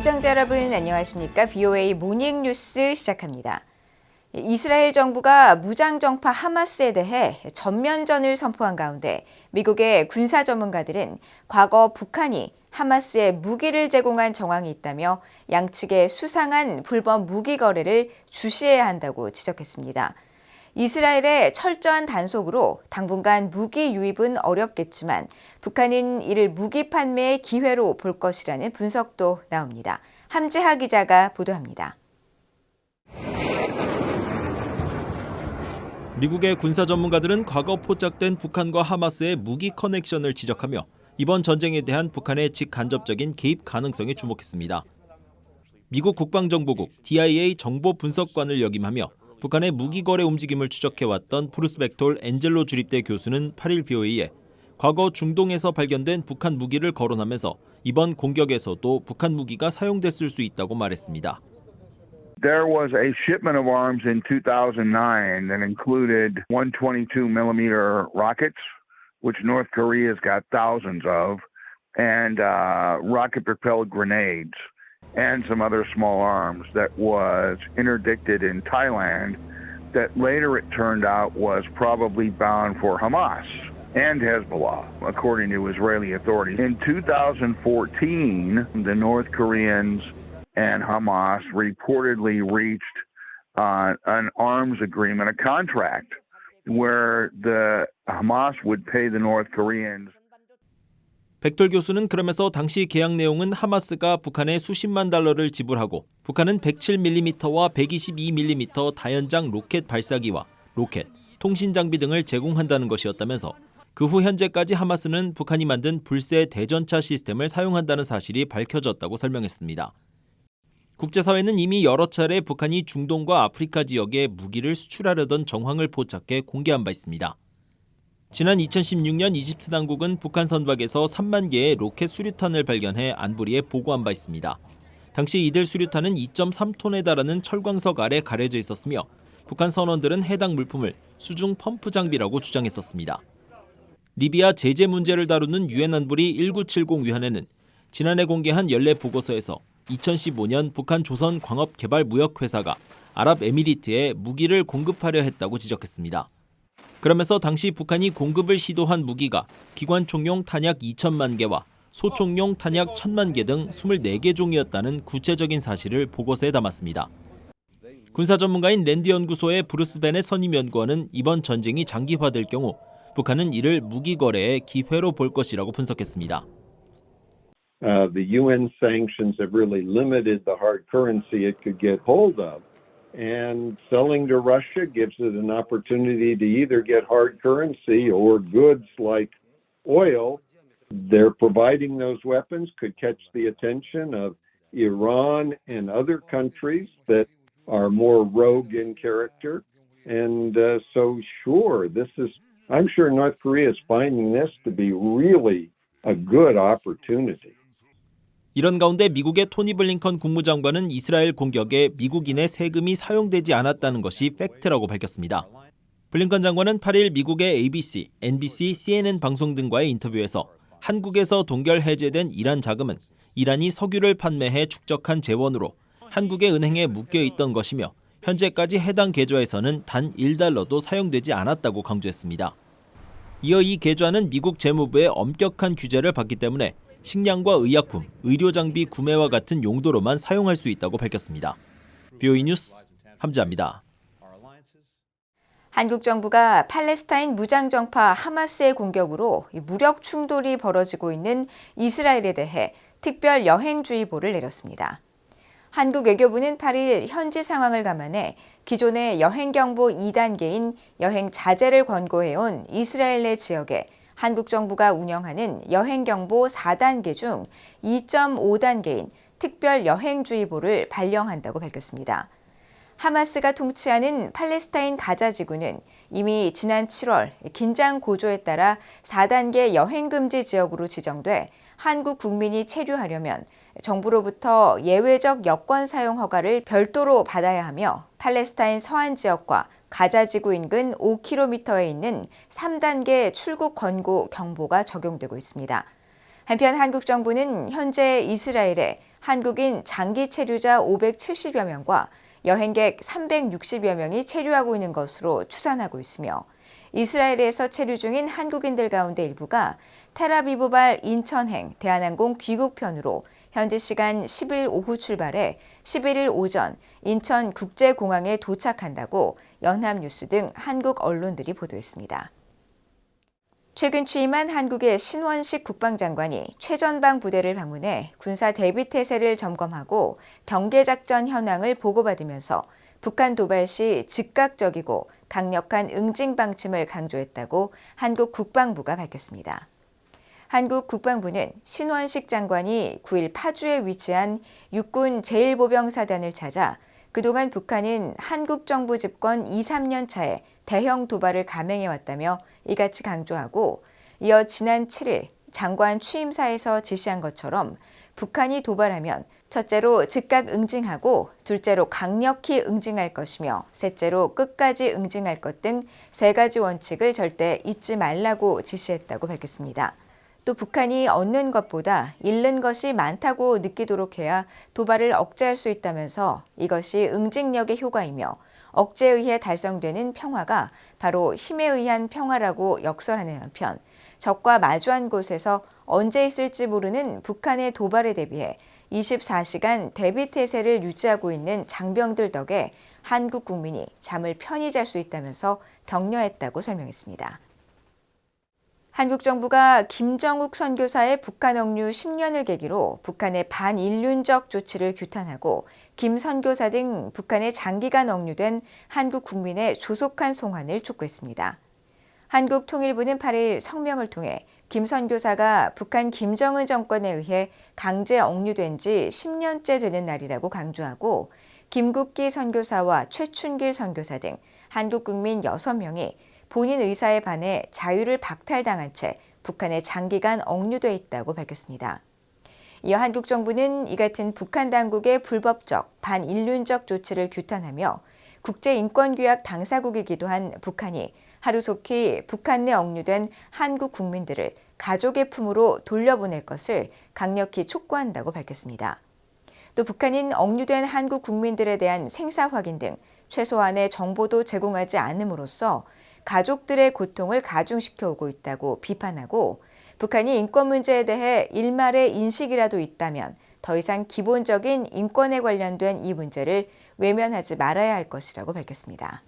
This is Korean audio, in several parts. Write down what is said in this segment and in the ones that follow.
시청자 여러분 안녕하십니까? VOA 모닝 뉴스 시작합니다. 이스라엘 정부가 무장정파 하마스에 대해 전면전을 선포한 가운데 미국의 군사 전문가들은 과거 북한이 하마스에 무기를 제공한 정황이 있다며 양측의 수상한 불법 무기 거래를 주시해야 한다고 지적했습니다. 이스라엘의 철저한 단속으로 당분간 무기 유입은 어렵겠지만 북한은 이를 무기 판매의 기회로 볼 것이라는 분석도 나옵니다. 함지하 기자가 보도합니다. 미국의 군사 전문가들은 과거 포착된 북한과 하마스의 무기 커넥션을 지적하며 이번 전쟁에 대한 북한의 직간접적인 개입 가능성에 주목했습니다. 미국 국방정보국 DIA 정보분석관을 역임하며 북한의 무기 거래 움직임을 추적해왔던 브루스 백톨 엔젤로 주립대 교수는 8일 VOA에 과거 중동에서 발견된 북한 무기를 거론하면서 이번 공격에서도 북한 무기가 사용됐을 수 있다고 말했습니다. There was a shipment of arms in 2009 that included 122mm rockets, which North Korea's got thousands of, and rocket-propelled grenades, and some other small arms that was interdicted in Thailand that later it turned out was probably bound for Hamas and Hezbollah, according to Israeli authorities. In 2014, the North Koreans and Hamas reportedly reached an arms agreement, a contract, where the Hamas would pay the North Koreans. 백톨 교수는 그러면서 당시 계약 내용은 하마스가 북한에 수십만 달러를 지불하고 북한은 107mm와 122mm 다연장 로켓 발사기와 로켓, 통신 장비 등을 제공한다는 것이었다면서 그 후 현재까지 하마스는 북한이 만든 불새 대전차 시스템을 사용한다는 사실이 밝혀졌다고 설명했습니다. 국제사회는 이미 여러 차례 북한이 중동과 아프리카 지역에 무기를 수출하려던 정황을 포착해 공개한 바 있습니다. 지난 2016년 이집트 당국은 북한 선박에서 3만 개의 로켓 수류탄을 발견해 안보리에 보고한 바 있습니다. 당시 이들 수류탄은 2.3톤에 달하는 철광석 아래 가려져 있었으며 북한 선원들은 해당 물품을 수중 펌프 장비라고 주장했었습니다. 리비아 제재 문제를 다루는 유엔 안보리 1970 위원회는 지난해 공개한 연례 보고서에서 2015년 북한 조선광업개발무역회사가 아랍에미리트에 무기를 공급하려 했다고 지적했습니다. 그러면서 당시 북한이 공급을 시도한 무기가 기관총용 탄약 2천만 개와 소총용 탄약 1,000만 개 등 24개 종이었다는 구체적인 사실을 보고서에 담았습니다. 군사 전문가인 랜드 연구소의 브루스 베넷 선임 연구원은 이번 전쟁이 장기화될 경우 북한은 이를 무기 거래의 기회로 볼 것이라고 분석했습니다. The UN sanctions have really limited the hard currency it could get hold of. And selling to Russia gives it an opportunity to either get hard currency or goods like oil. They're providing those weapons could catch the attention of Iran and other countries that are more rogue in character. And so sure, I'm sure North Korea is finding this to be really a good opportunity. 이런 가운데 미국의 토니 블링컨 국무장관은 이스라엘 공격에 미국인의 세금이 사용되지 않았다는 것이 팩트라고 밝혔습니다. 블링컨 장관은 8일 미국의 ABC, NBC, CNN 방송 등과의 인터뷰에서 한국에서 동결 해제된 이란 자금은 이란이 석유를 판매해 축적한 재원으로 한국의 은행에 묶여 있던 것이며 현재까지 해당 계좌에서는 단 1달러도 사용되지 않았다고 강조했습니다. 이어 이 계좌는 미국 재무부의 엄격한 규제를 받기 때문에 식량과 의약품, 의료장비 구매와 같은 용도로만 사용할 수 있다고 밝혔습니다. VOA 뉴스 함지아입니다. 한국 정부가 팔레스타인 무장정파 하마스의 공격으로 무력 충돌이 벌어지고 있는 이스라엘에 대해 특별 여행주의보를 내렸습니다. 한국 외교부는 8일 현지 상황을 감안해 기존의 여행경보 2단계인 여행 자제를 권고해온 이스라엘 내 지역에 한국 정부가 운영하는 여행경보 4단계 중 2.5단계인 특별 여행주의보를 발령한다고 밝혔습니다. 하마스가 통치하는 팔레스타인 가자 지구는 이미 지난 7월 긴장 고조에 따라 4단계 여행금지 지역으로 지정돼 한국 국민이 체류하려면 정부로부터 예외적 여권 사용 허가를 별도로 받아야 하며 팔레스타인 서안 지역과 가자 지구 인근 5km에 있는 3단계 출국 권고 경보가 적용되고 있습니다. 한편 한국 정부는 현재 이스라엘에 한국인 장기 체류자 570여 명과 여행객 360여 명이 체류하고 있는 것으로 추산하고 있으며 이스라엘에서 체류 중인 한국인들 가운데 일부가 텔아비브발 인천행 대한항공 귀국편으로 현지 시간 10일 오후 출발해 11일 오전 인천국제공항에 도착한다고 연합뉴스 등 한국 언론들이 보도했습니다. 최근 취임한 한국의 신원식 국방장관이 최전방 부대를 방문해 군사 대비태세를 점검하고 경계작전 현황을 보고받으면서 북한 도발 시 즉각적이고 강력한 응징 방침을 강조했다고 한국 국방부가 밝혔습니다. 한국 국방부는 신원식 장관이 9일 파주에 위치한 육군 제1보병사단을 찾아 그동안 북한은 한국 정부 집권 2, 3년 차에 대형 도발을 감행해왔다며 이같이 강조하고 이어 지난 7일 장관 취임사에서 지시한 것처럼 북한이 도발하면 첫째로 즉각 응징하고 둘째로 강력히 응징할 것이며 셋째로 끝까지 응징할 것 등 세 가지 원칙을 절대 잊지 말라고 지시했다고 밝혔습니다. 또 북한이 얻는 것보다 잃는 것이 많다고 느끼도록 해야 도발을 억제할 수 있다면서 이것이 응징력의 효과이며 억제에 의해 달성되는 평화가 바로 힘에 의한 평화라고 역설하는 한편 적과 마주한 곳에서 언제 있을지 모르는 북한의 도발에 대비해 24시간 대비태세를 유지하고 있는 장병들 덕에 한국 국민이 잠을 편히 잘 수 있다면서 격려했다고 설명했습니다. 한국 정부가 김정욱 선교사의 북한 억류 10년을 계기로 북한의 반인륜적 조치를 규탄하고 김 선교사 등 북한에 장기간 억류된 한국 국민의 조속한 송환을 촉구했습니다. 한국통일부는 8일 성명을 통해 김 선교사가 북한 김정은 정권에 의해 강제 억류된 지 10년째 되는 날이라고 강조하고 김국기 선교사와 최춘길 선교사 등 한국 국민 6명이 본인 의사에 반해 자유를 박탈당한 채 북한에 장기간 억류돼 있다고 밝혔습니다. 이어 한국 정부는 이 같은 북한 당국의 불법적, 반인륜적 조치를 규탄하며 국제인권규약 당사국이기도 한 북한이 하루속히 북한 내 억류된 한국 국민들을 가족의 품으로 돌려보낼 것을 강력히 촉구한다고 밝혔습니다. 또 북한은 억류된 한국 국민들에 대한 생사 확인 등 최소한의 정보도 제공하지 않음으로써 가족들의 고통을 가중시켜 오고 있다고 비판하고 북한이 인권 문제에 대해 일말의 인식이라도 있다면 더 이상 기본적인 인권에 관련된 이 문제를 외면하지 말아야 할 것이라고 밝혔습니다.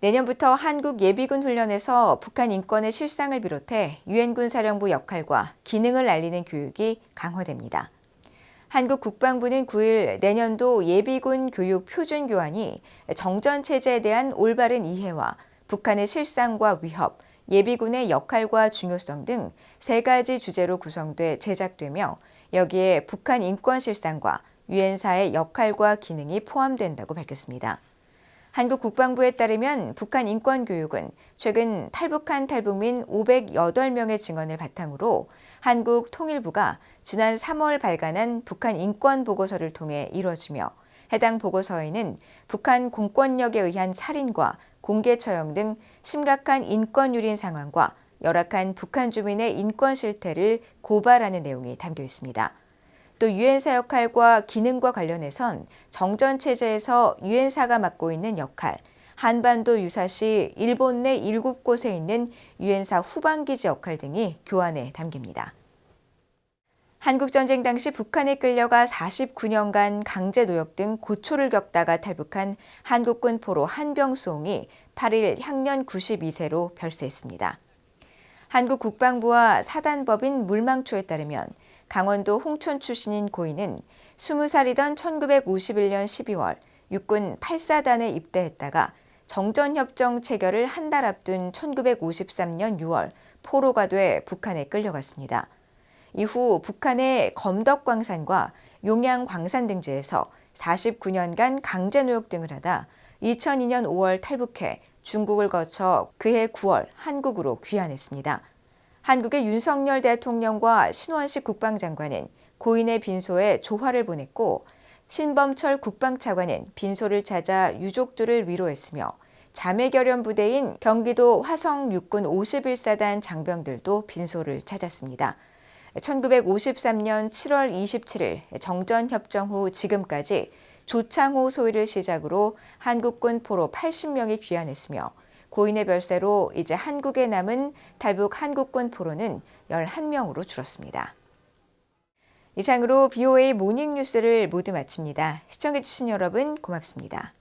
내년부터 한국 예비군 훈련에서 북한 인권의 실상을 비롯해 유엔군 사령부 역할과 기능을 알리는 교육이 강화됩니다. 한국 국방부는 9일 내년도 예비군 교육 표준 교환이 정전체제에 대한 올바른 이해와 북한의 실상과 위협, 예비군의 역할과 중요성 등 세 가지 주제로 구성돼 제작되며 여기에 북한 인권 실상과 유엔사의 역할과 기능이 포함된다고 밝혔습니다. 한국 국방부에 따르면 북한 인권 교육은 최근 탈북한 탈북민 508명의 증언을 바탕으로 한국 통일부가 지난 3월 발간한 북한 인권 보고서를 통해 이루어지며 해당 보고서에는 북한 공권력에 의한 살인과 공개 처형 등 심각한 인권 유린 상황과 열악한 북한 주민의 인권 실태를 고발하는 내용이 담겨 있습니다. 또 유엔사 역할과 기능과 관련해선 정전체제에서 유엔사가 맡고 있는 역할, 한반도 유사시 일본 내 7곳에 있는 유엔사 후방기지 역할 등이 교환에 담깁니다. 한국전쟁 당시 북한에 끌려가 49년간 강제노역 등 고초를 겪다가 탈북한 한국군 포로 한병수홍이 8일 향년 92세로 별세했습니다. 한국 국방부와 사단법인 물망초에 따르면 강원도 홍천 출신인 고인은 20살이던 1951년 12월 육군 8사단에 입대했다가 정전협정 체결을 한 달 앞둔 1953년 6월 포로가 돼 북한에 끌려갔습니다. 이후 북한의 검덕광산과 용양광산 등지에서 49년간 강제노역 등을 하다 2002년 5월 탈북해 중국을 거쳐 그해 9월 한국으로 귀환했습니다. 한국의 윤석열 대통령과 신원식 국방장관은 고인의 빈소에 조화를 보냈고 신범철 국방차관은 빈소를 찾아 유족들을 위로했으며 자매결연 부대인 경기도 화성 육군 51사단 장병들도 빈소를 찾았습니다. 1953년 7월 27일 정전협정 후 지금까지 조창호 소위를 시작으로 한국군 포로 80명이 귀환했으며 고인의 별세로 이제 한국에 남은 탈북 한국군 포로는 11명으로 줄었습니다. 이상으로 BOA 모닝뉴스를 모두 마칩니다. 시청해주신 여러분 고맙습니다.